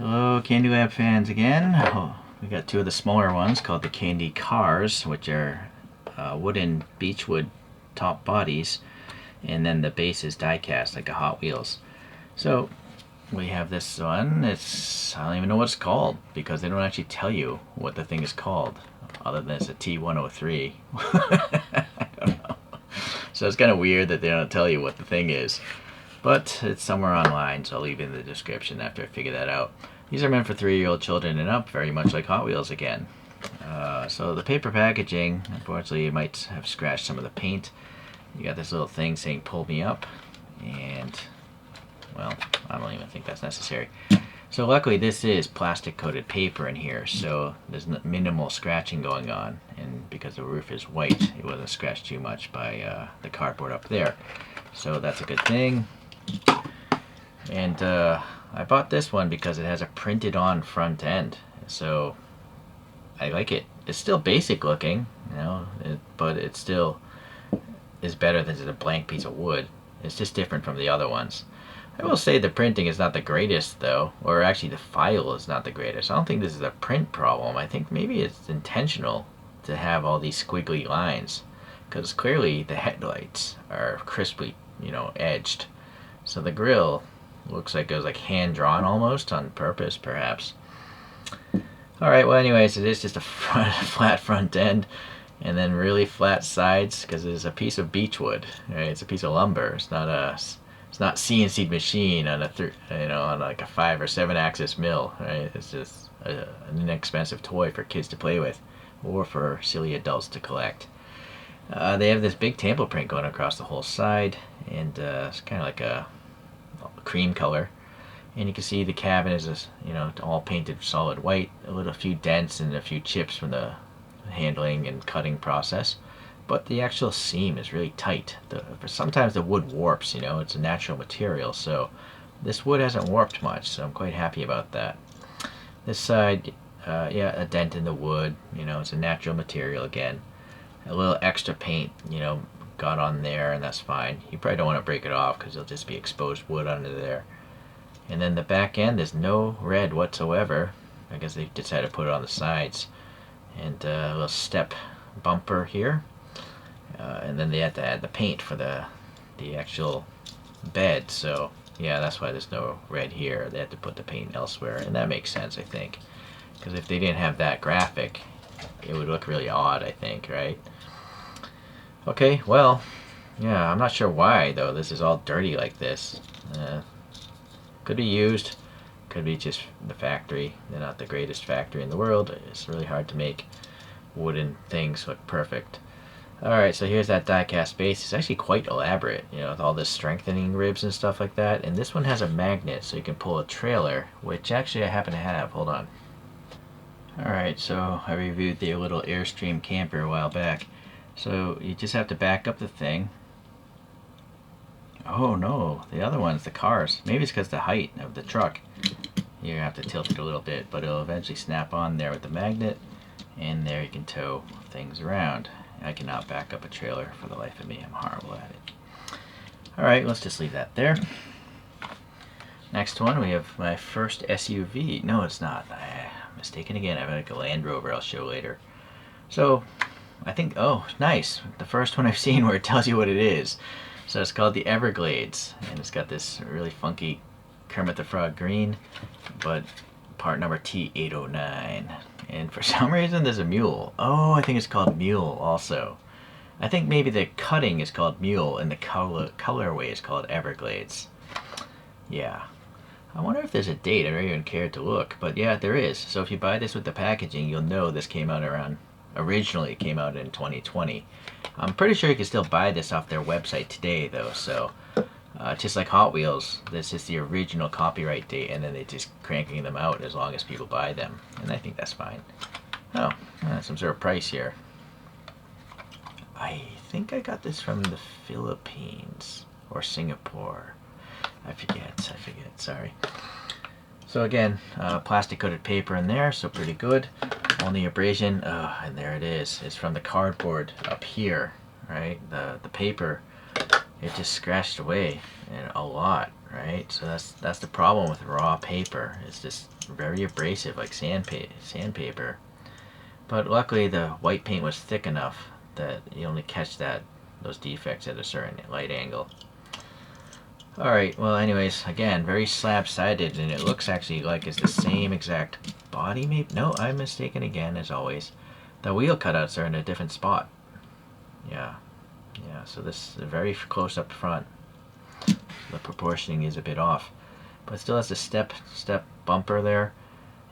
Hello, Candylab fans again. Oh, we got two of the smaller ones called the Candycars, which are wooden beechwood top bodies, and then the base is die-cast like a Hot Wheels. So we have this one. I don't even know what it's called because they don't actually tell you what the thing is called, other than it's a T103. I don't know. So it's kind of weird that they don't tell you what the thing is. But it's somewhere online, so I'll leave it in the description after I figure that out. These are meant for 3-year-old children and up, very much like Hot Wheels again. So the paper packaging, unfortunately, you might have scratched some of the paint. You got this little thing saying "pull me up," and, well, I don't even think that's necessary. So luckily this is plastic coated paper in here, so there's minimal scratching going on, and because the roof is white, it wasn't scratched too much by the cardboard up there. So that's a good thing. And I bought this one because it has a printed on front end, so I like it. It's still basic looking, but it still is better than just a blank piece of wood. It's just different from the other ones. I will say the printing is not the greatest though, or actually the file is not the greatest. I don't think this is a print problem. I think maybe it's intentional to have all these squiggly lines, because clearly the headlights are crisply, edged. So the grill looks like it was like hand drawn almost on purpose, perhaps. Alright, well anyways, it is just a flat front end and then really flat sides because it's a piece of beechwood, right? It's a piece of lumber. It's not CNC machine on on like a 5 or 7 axis mill, right? It's just an inexpensive toy for kids to play with or for silly adults to collect. They have this big tampo print going across the whole side, and it's kind of like a cream color. And you can see the cabin is all painted solid white, a few dents and a few chips from the handling and cutting process. But the actual seam is really tight. Sometimes the wood warps, it's a natural material, so this wood hasn't warped much, so I'm quite happy about that. This side, a dent in the wood, it's a natural material again. A little extra paint, got on there, and that's fine. You probably don't want to break it off because it'll just be exposed wood under there. And then the back end is no red whatsoever. I guess they decided to put it on the sides. And a little step bumper here. And then they had to add the paint for the actual bed. So yeah, that's why there's no red here. They had to put the paint elsewhere, and that makes sense, I think. Because if they didn't have that graphic, it would look really odd, I think, right? Okay, well, yeah, I'm not sure why, though, this is all dirty like this. Could be used, could be just the factory. They're not the greatest factory in the world. It's really hard to make wooden things look perfect. Alright, so here's that die-cast base. It's actually quite elaborate, with all this strengthening ribs and stuff like that. And this one has a magnet, so you can pull a trailer, which actually I happen to have. Hold on. Alright, so I reviewed the little Airstream camper a while back. So you just have to back up the thing. Oh no, the other one's the cars. Maybe it's because the height of the truck. You have to tilt it a little bit, but it'll eventually snap on there with the magnet, and there you can tow things around. I cannot back up a trailer for the life of me. I'm horrible at it. Alright, let's just leave that there. Next one, we have my first SUV. No, it's not. I'm mistaken again. I have like a Land Rover I'll show later. So, I think, oh, nice. The first one I've seen where it tells you what it is. So it's called the Everglades, and it's got this really funky Kermit the Frog green, but part number T809. And for some reason there's a mule. Oh, I think it's called Mule also. I think maybe the cutting is called Mule and the colorway is called Everglades. Yeah. I wonder if there's a date. I don't even care to look, but yeah, there is. So if you buy this with the packaging, you'll know this came out originally came out in 2020. I'm pretty sure you can still buy this off their website today though, so just like Hot Wheels, this is the original copyright date, and then they're just cranking them out as long as people buy them, and I think that's fine. Oh, some sort of price here. I think I got this from the Philippines or Singapore. I forget, sorry. So again, plastic coated paper in there, so pretty good. Only abrasion, and there it is. It's from the cardboard up here, right? The paper it just scratched away, and a lot, right? So that's the problem with raw paper. It's just very abrasive, like sandpaper. But luckily the white paint was thick enough that you only catch those defects at a certain light angle. Alright, well anyways, again, very slab-sided, and it looks actually like it's the same exact body, maybe? No, I'm mistaken again, as always. The wheel cutouts are in a different spot. Yeah, so this is very close up front. The proportioning is a bit off. But it still has a step bumper there.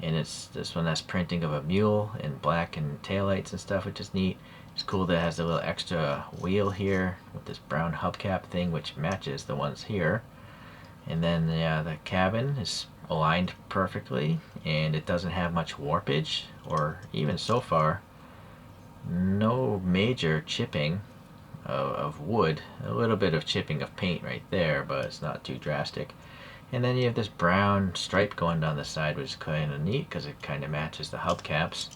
And it's this one has printing of a mule in black and taillights and stuff, which is neat. It's cool that it has a little extra wheel here with this brown hubcap thing, which matches the ones here. And then the cabin is aligned perfectly, and it doesn't have much warpage, or even so far, no major chipping of wood. A little bit of chipping of paint right there, but it's not too drastic. And then you have this brown stripe going down the side, which is kind of neat because it kind of matches the hubcaps.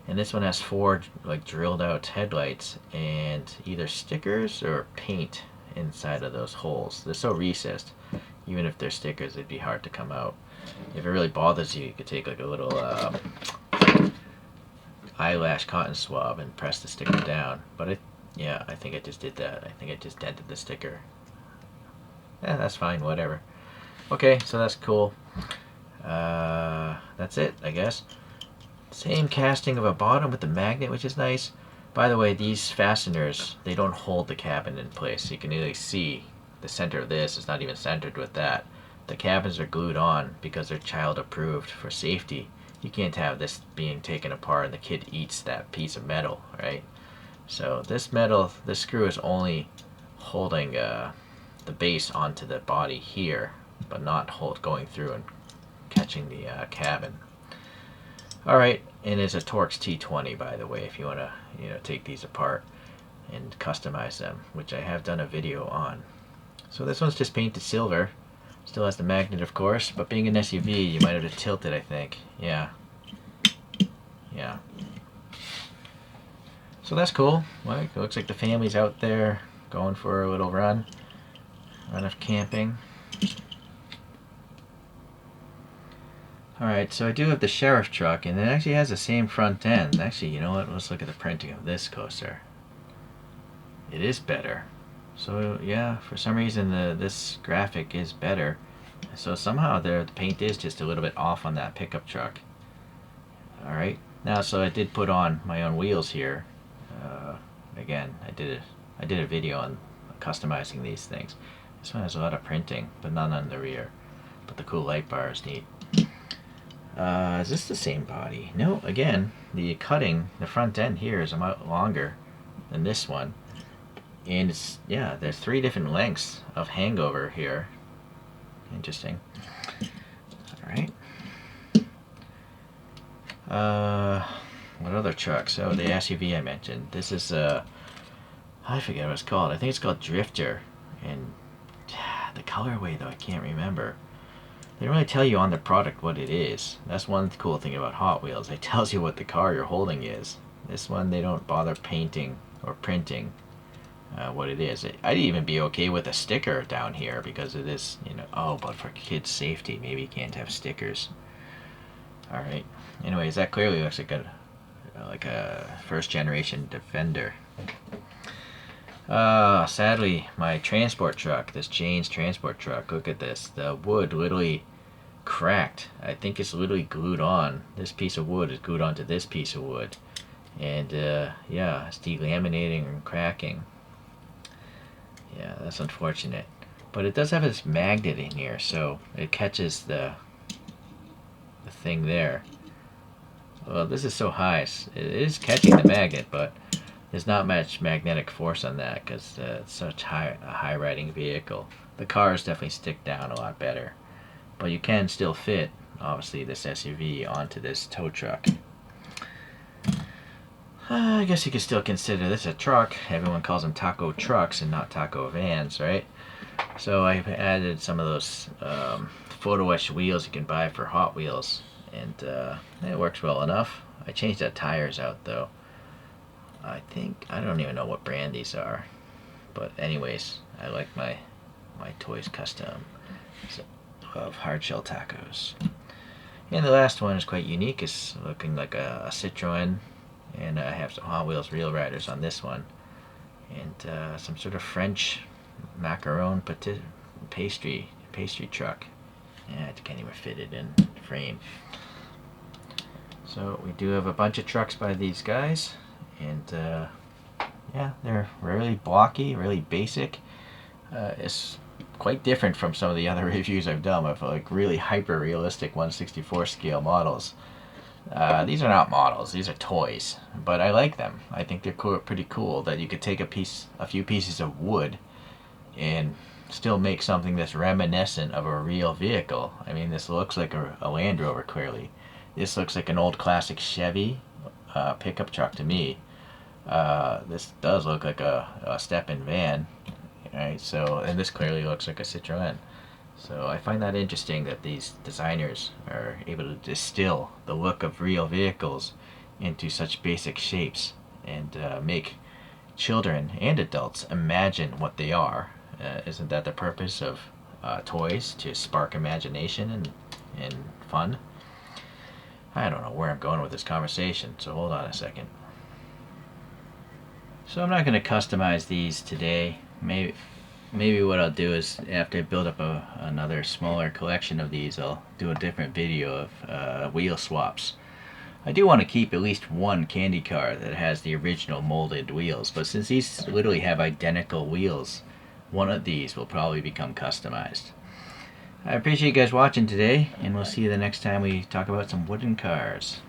And this one has 4 like drilled out headlights and either stickers or paint inside of those holes. They're so recessed, even if they're stickers, it'd be hard to come out. If it really bothers you, you could take like a little eyelash cotton swab and press the sticker down. But yeah, I think I just did that. I think I just dented the sticker. Yeah, that's fine, whatever. Okay, so that's cool. That's it, I guess. Same casting of a bottom with the magnet, which is nice. By the way, these fasteners, they don't hold the cabin in place. You can really see the center of this is not even centered with that. The cabins are glued on because they're child approved for safety. You can't have this being taken apart and the kid eats that piece of metal, right? So this screw is only holding the base onto the body here, but not going through and catching the cabin. Alright, and it's a Torx T20, by the way, if you want to take these apart and customize them, which I have done a video on. So this one's just painted silver. Still has the magnet, of course, but being an SUV, you might have to tilt it, I think. Yeah. So that's cool. Well, it looks like the family's out there going for a little run of camping. Alright, so I do have the sheriff truck, and it actually has the same front end. Actually, you know what? Let's look at the printing of this closer. It is better. So yeah, for some reason this graphic is better. So somehow the paint is just a little bit off on that pickup truck. Alright, now so I did put on my own wheels here. Again, I did a video on customizing these things. This one has a lot of printing, but none on the rear. But the cool light bar is neat. Is this the same body? No, again, the front end here is a lot longer than this one. And it's, yeah, there's 3 different lengths of hangover here. Interesting. Alright. What other trucks? Oh, the SUV I mentioned. This is, I forget what it's called. I think it's called Drifter. And the colorway, though, I can't remember. They don't really tell you on the product what it is. That's one cool thing about Hot Wheels. It tells you what the car you're holding is. This one, they don't bother painting or printing what it is. I'd even be okay with a sticker down here because it is, but for kids' safety, maybe you can't have stickers. Alright. Anyways, that clearly looks like a first-generation Defender. Sadly, my transport truck, this Jane's transport truck, look at this. The wood literally cracked. I think it's literally glued on. This piece of wood is glued onto this piece of wood. And, yeah, it's delaminating and cracking. Yeah, that's unfortunate. But it does have this magnet in here, so it catches the thing there. Well, this is so high. It is catching the magnet, but there's not much magnetic force on that because it's such a high-riding vehicle. The cars definitely stick down a lot better. But you can still fit, obviously, this SUV onto this tow truck. I guess you could still consider this a truck. Everyone calls them taco trucks and not taco vans, right? So I've added some of those photo etch wheels you can buy for Hot Wheels. And it works well enough. I changed the tires out, though. I don't even know what brand these are. But anyways, I like my toys custom of hard shell tacos. And the last one is quite unique. It's looking like a Citroen, and I have some Hot Wheels Real Riders on this one, and some sort of French macaron pastry truck. Yeah, I can't even fit it in frame. So we do have a bunch of trucks by these guys, and yeah, they're really blocky, really basic. It's quite different from some of the other reviews I've done of like really hyper realistic 1/64 scale models. These are not models, these are toys, but I like them. I think they're pretty cool that you could take a few pieces of wood and still make something that's reminiscent of a real vehicle. I mean, this looks like a Land Rover, clearly. This looks like an old classic Chevy pickup truck to me. This does look like a step-in van, right? So, and this clearly looks like a Citroen. So I find that interesting that these designers are able to distill the look of real vehicles into such basic shapes and make children and adults imagine what they are. Isn't that the purpose of toys, to spark imagination and fun? I don't know where I'm going with this conversation, so hold on a second. So I'm not going to customize these today. Maybe what I'll do is, after I build up another smaller collection of these, I'll do a different video of wheel swaps. I do want to keep at least one candy car that has the original molded wheels, but since these literally have identical wheels, one of these will probably become customized. I appreciate you guys watching today, and we'll see you the next time we talk about some wooden cars.